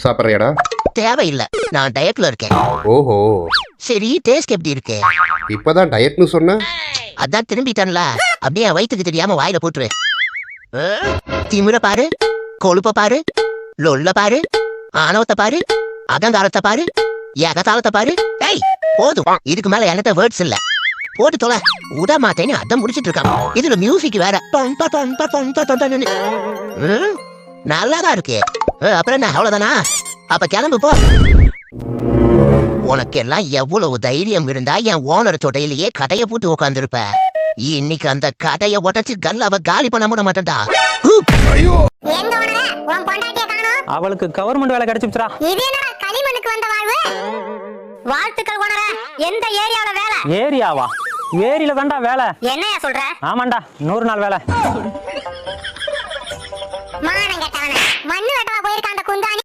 சாப்பிட்றியாடா? தேவையில்லை, நான் டயட்ல இருக்கேன். ஓஹோ, சரி, டேஸ்ட் எப்படி இருக்கு? இப்பதான் டயட்னு சொன்ன. அதான் திரும்பிட்டேன்ல, அப்படியே என் வயிற்றுக்கு தெரியாம வாயில போட்டுரு. திமிர பாரு, கொழுப்ப பாரு, லொல்ல பாரு, ஆணவத்தை பாரு, அகங்காரத்தை பாரு, எகத்தாளத்தை பாரு. ஏய் போதும், இதுக்கு மேல என்கிட்ட வேர்ட்ஸ் இல்ல. போட்டு தொலை, உட மாட்டேன்னு அதான் முடிச்சிட்டு இருக்கான். இதுல மியூசிக் வேற. நல்லாதான் இருக்கு. அப்புறம் என்ன, அவ்வளவுதானா? அப்ப கிளம்பு போ. உனக்கு எல்லாம் எவ்வளவு தைரியம் இருந்தா என் ஓனர் தொடையிலேயே கடையை போட்டு உட்காந்துருப்ப. இன்னைக்கு அந்த கடையை உடச்சு கல்லாவ காலி பண்ண விட மாட்டேன்டா. அவளுக்கு கவர்மெண்ட் வேலை கிடைச்சிருச்சா? களிமண்ணுக்கு வந்த வாழ்வு. வாழ்த்துக்கள் ஓனரே. எந்த ஏரியால வேலை? ஏரியாவா? ஏரியில தான்டா வேலை. என்னையா சொல்ற? ஆமாண்டா, 100 நாள் வேலை. மானங்கெட்டவனே, மண்ணு வெட்டவா போயிருக்க அந்த குந்தாணி.